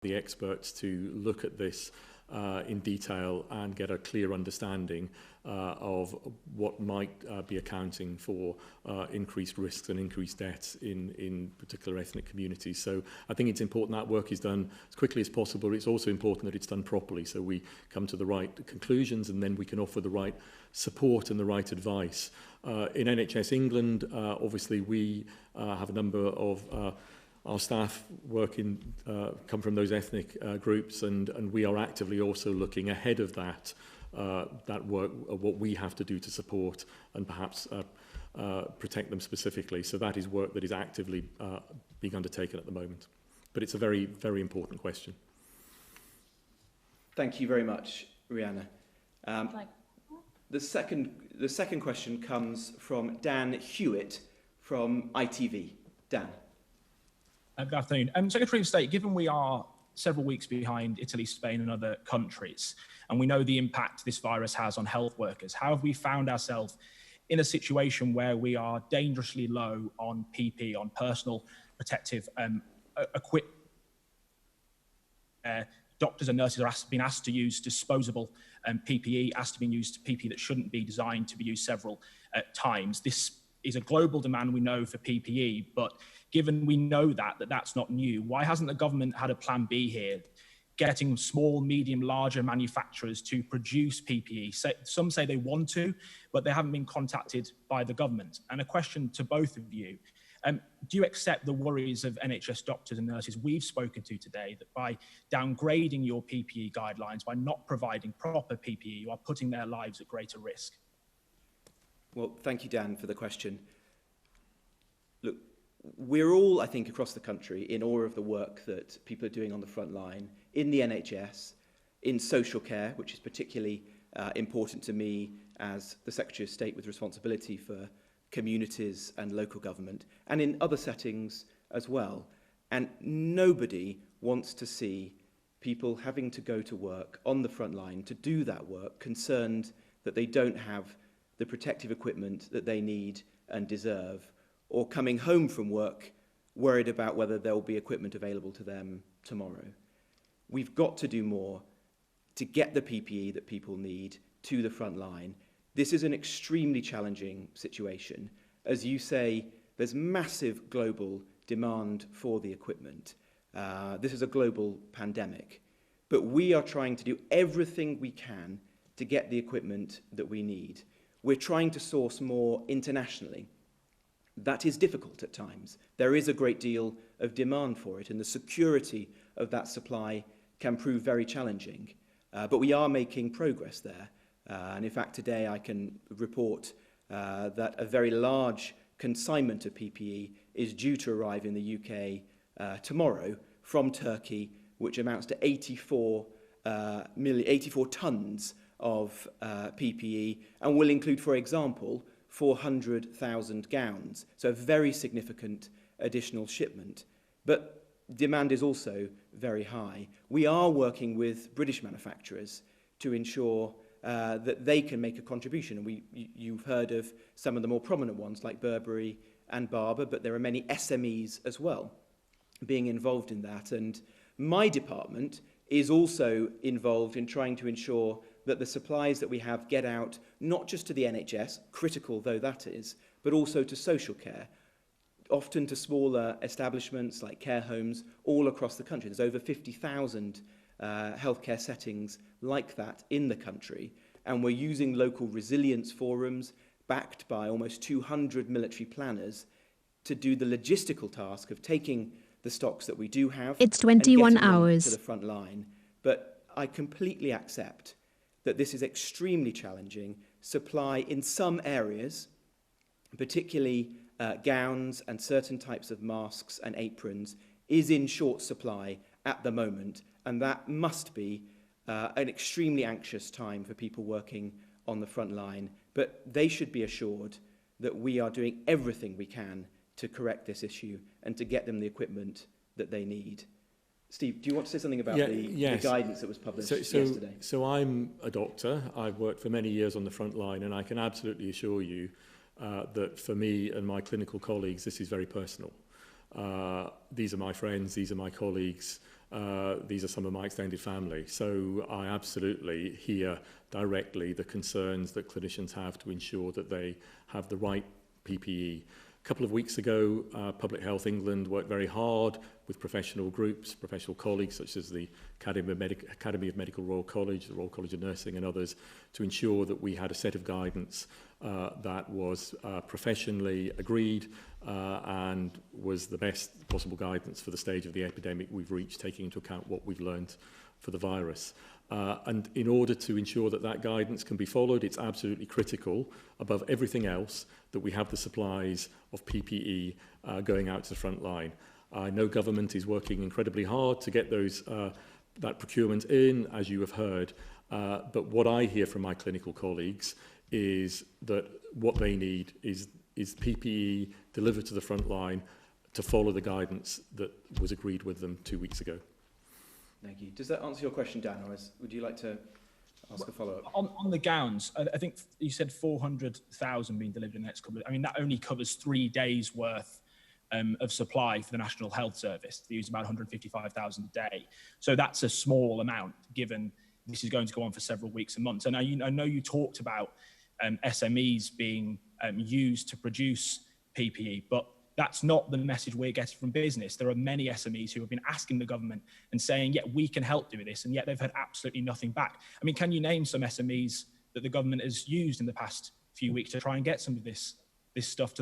the experts to look at this in detail and get a clear understanding of what might be accounting for increased risks and increased deaths in particular ethnic communities. So I think it's important that work is done as quickly as possible. It's also important that it's done properly, so we come to the right conclusions and then we can offer the right support and the right advice. In NHS England, obviously we have a number of our staff come from those ethnic groups, and we are actively also looking ahead of that work, what we have to do to support and perhaps protect them specifically. So that is work that is actively being undertaken at the moment. But it's a very, very important question. Thank you very much, Rihanna. The second question comes from Dan Hewitt from ITV. Dan. Good afternoon. Secretary of State, given we are several weeks behind Italy, Spain and other countries, and we know the impact this virus has on health workers, how have we found ourselves in a situation where we are dangerously low on PPE, on personal protective equipment? Doctors and nurses are being asked to use disposable PPE, asked to be used PPE that shouldn't be designed to be used several times. This is a global demand, we know, for PPE, but given we know that's not new, why hasn't the government had a plan B here, getting small, medium, larger manufacturers to produce PPE? Some say they want to, but they haven't been contacted by the government. And a question to both of you, do you accept the worries of NHS doctors and nurses we've spoken to today, that by downgrading your PPE guidelines, by not providing proper PPE, you are putting their lives at greater risk? Well, thank you, Dan, for the question. Look, we're all, I think, across the country in awe of the work that people are doing on the front line, in the NHS, in social care, which is particularly important to me as the Secretary of State with responsibility for communities and local government, and in other settings as well. And nobody wants to see people having to go to work on the front line to do that work, concerned that they don't have the protective equipment that they need and deserve, or coming home from work worried about whether there will be equipment available to them tomorrow. We've got to do more to get the PPE that people need to the front line. This is an extremely challenging situation. As you say, there's massive global demand for the equipment. This is a global pandemic, but we are trying to do everything we can to get the equipment that we need. We're trying to source more internationally. That is difficult at times. There is a great deal of demand for it, and the security of that supply can prove very challenging. But we are making progress there. And in fact, today I can report that a very large consignment of PPE is due to arrive in the UK tomorrow from Turkey, which amounts to 84 tonnes of PPE, and will include, for example, 400,000 gowns. So a very significant additional shipment. But demand is also very high. We are working with British manufacturers to ensure that they can make a contribution. And you've heard of some of the more prominent ones like Burberry and Barbour, but there are many SMEs as well being involved in that. And my department is also involved in trying to ensure that the supplies that we have get out not just to the NHS, critical though that is, but also to social care, often to smaller establishments like care homes all across the country. There's over 50,000 healthcare settings like that in the country, and we're using local resilience forums backed by almost 200 military planners to do the logistical task of taking the stocks that we do have. It's 21 and hours to the front line. But I completely accept that this is extremely challenging. Supply in some areas, particularly gowns and certain types of masks and aprons, is in short supply at the moment, and that must be an extremely anxious time for people working on the front line. But they should be assured that we are doing everything we can to correct this issue and to get them the equipment that they need. Steve, do you want to say something about the guidance that was published yesterday? So I'm a doctor. I've worked for many years on the front line, and I can absolutely assure you that for me and my clinical colleagues, this is very personal. These are my friends, these are my colleagues. these are some of my extended family. So I absolutely hear directly the concerns that clinicians have to ensure that they have the right PPE. A couple of weeks ago, Public Health England worked very hard with professional groups, professional colleagues such as the Academy of Medical Royal College, the Royal College of Nursing and others, to ensure that we had a set of guidance that was professionally agreed and was the best possible guidance for the stage of the epidemic we've reached, taking into account what we've learned for the virus. And in order to ensure that that guidance can be followed, it's absolutely critical, above everything else, that we have the supplies of PPE going out to the front line. I know government is working incredibly hard to get those that procurement in, as you have heard, but what I hear from my clinical colleagues is that what they need is PPE delivered to the front line to follow the guidance that was agreed with them 2 weeks ago. Thank you. Does that answer your question, Dan, or would you like to ask a follow-up? On the gowns, I think you said 400,000 being delivered in the next couple of, I mean, that only covers 3 days worth of supply for the National Health Service. They use about 155,000 a day. So that's a small amount, given this is going to go on for several weeks and months. And I know you talked about SMEs being used to produce PPE, but that's not the message we're getting from business. There are many SMEs who have been asking the government and saying, yeah, we can help do this, and yet they've had absolutely nothing back. I mean, can you name some SMEs that the government has used in the past few weeks to try and get some of this stuff to